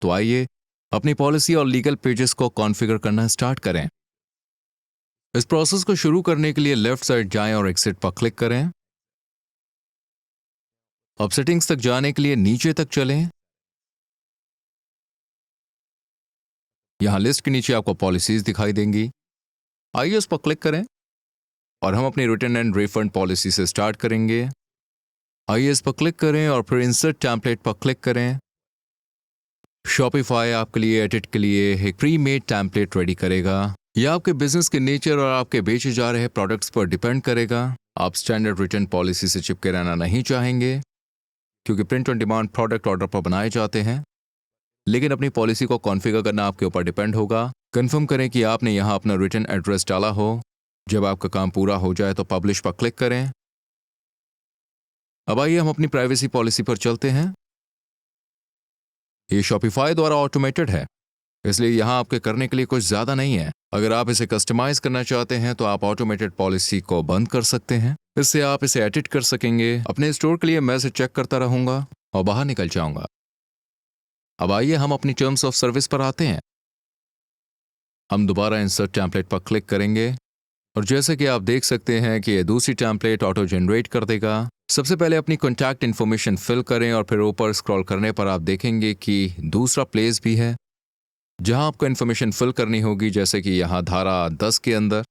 तो आइए अपनी पॉलिसी और लीगल पेजेस को कॉन्फ़िगर करना स्टार्ट करें। इस प्रोसेस को शुरू करने के लिए लेफ्ट साइड जाएं और एग्जिट पर क्लिक करें। अब सेटिंग्स तक जाने के लिए नीचे तक चलें। यहां लिस्ट के नीचे आपको पॉलिसीज दिखाई देंगी। आइए उस पर क्लिक करें और हम अपनी रिटर्न एंड रिफंड पॉलिसी से स्टार्ट करेंगे। आइए इस पर क्लिक करें और फिर इंसर्ट टेम्पलेट पर क्लिक करें। शॉपिफाई आपके लिए एडिट के लिए एक प्री मेड टेम्पलेट रेडी करेगा। यह आपके बिजनेस के नेचर और आपके बेचे जा रहे प्रोडक्ट्स पर डिपेंड करेगा। आप स्टैंडर्ड रिटर्न पॉलिसी से चिपके रहना नहीं चाहेंगे क्योंकि print on demand product order पर बनाए जाते हैं, लेकिन अपनी पॉलिसी को कॉन्फ़िगर करना आपके ऊपर डिपेंड होगा। कंफर्म करें कि आपने यहां अपना रिटर्न एड्रेस डाला हो। जब आपका काम पूरा हो जाए तो पब्लिश पर क्लिक करें। अब आइए हम अपनी प्राइवेसी पॉलिसी पर चलते हैं। ये शॉपिफाई द्वारा ऑटोमेटेड है, इसलिए यहां आपके करने के लिए कुछ ज्यादा नहीं है। अगर आप इसे कस्टमाइज करना चाहते हैं तो आप ऑटोमेटेड पॉलिसी को बंद कर सकते हैं। इससे आप इसे एडिट कर सकेंगे। अपने स्टोर के लिए मैं इसे चेक करता रहूंगा और बाहर निकल जाऊंगा। अब आइए हम अपनी टर्म्स ऑफ सर्विस पर आते हैं। हम दोबारा इंसर्ट टेम्पलेट पर क्लिक करेंगे और जैसे कि आप देख सकते हैं कि ये दूसरी टेम्पलेट ऑटो जनरेट कर देगा। सबसे पहले अपनी कॉन्टैक्ट इन्फॉर्मेशन फिल करें और फिर ऊपर स्क्रॉल करने पर आप देखेंगे कि दूसरा प्लेस भी है जहां आपको इन्फॉर्मेशन फिल करनी होगी। जैसे कि यहां धारा 10 के अंदर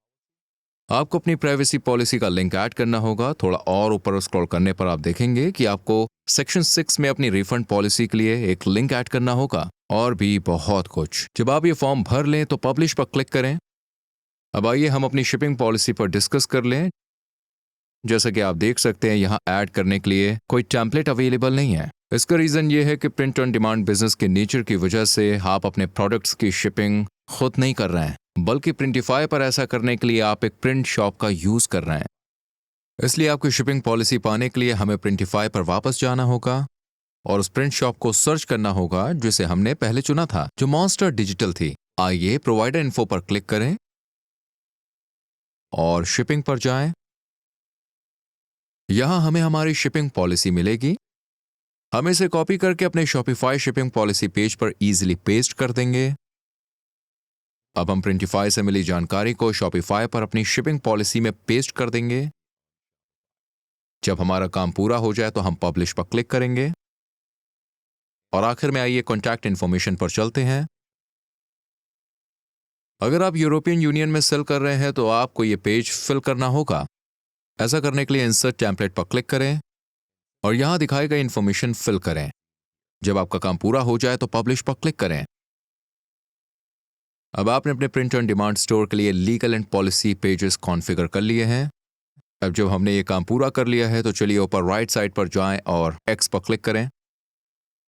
आपको अपनी प्राइवेसी पॉलिसी का लिंक ऐड करना होगा। थोड़ा और ऊपर स्क्रॉल करने पर आप देखेंगे कि आपको सेक्शन 6 में अपनी रिफंड पॉलिसी के लिए एक लिंक ऐड करना होगा और भी बहुत कुछ। जब आप ये फॉर्म भर लें तो पब्लिश पर क्लिक करें। अब आइए हम अपनी शिपिंग पॉलिसी पर डिस्कस कर लें। जैसा कि आप देख सकते हैं यहाँ ऐड करने के लिए कोई टेम्पलेट अवेलेबल नहीं है। इसका रीजन ये है कि प्रिंट ऑन डिमांड बिजनेस के नेचर की वजह से आप अपने प्रोडक्ट्स की शिपिंग खुद नहीं कर रहे हैं, बल्कि प्रिंटिफाई पर ऐसा करने के लिए आप एक प्रिंट शॉप का यूज कर रहे हैं। इसलिए आपकी शिपिंग पॉलिसी पाने के लिए हमें प्रिंटिफाई पर वापस जाना होगा और उस प्रिंट शॉप को सर्च करना होगा जिसे हमने पहले चुना था, जो मॉन्स्टर डिजिटल थी। आइए प्रोवाइडर इन्फो पर क्लिक करें और शिपिंग पर जाएं। यहां हमें हमारी शिपिंग पॉलिसी मिलेगी। हम इसे कॉपी करके अपने शॉपिफाई शिपिंग पॉलिसी पेज पर इजीली पेस्ट कर देंगे। अब हम प्रिंटिफाई से मिली जानकारी को शॉपिफाई पर अपनी शिपिंग पॉलिसी में पेस्ट कर देंगे। जब हमारा काम पूरा हो जाए तो हम पब्लिश पर क्लिक करेंगे और आखिर में आइए कॉन्टैक्ट इन्फॉर्मेशन पर चलते हैं। अगर आप यूरोपियन यूनियन में सेल कर रहे हैं तो आपको ये पेज फिल करना होगा। ऐसा करने के लिए इंसर्ट टेम्पलेट पर क्लिक करें और यहां दिखाई गई इन्फॉर्मेशन फिल करें। जब आपका काम पूरा हो जाए तो पब्लिश पर क्लिक करें। अब आपने अपने प्रिंट ऑन डिमांड स्टोर के लिए legal and policy pages configure कर लिए हैं। अब जब हमने ये काम पूरा कर लिया है तो चलिए ऊपर राइट साइड पर जाएं और एक्स पर क्लिक करें।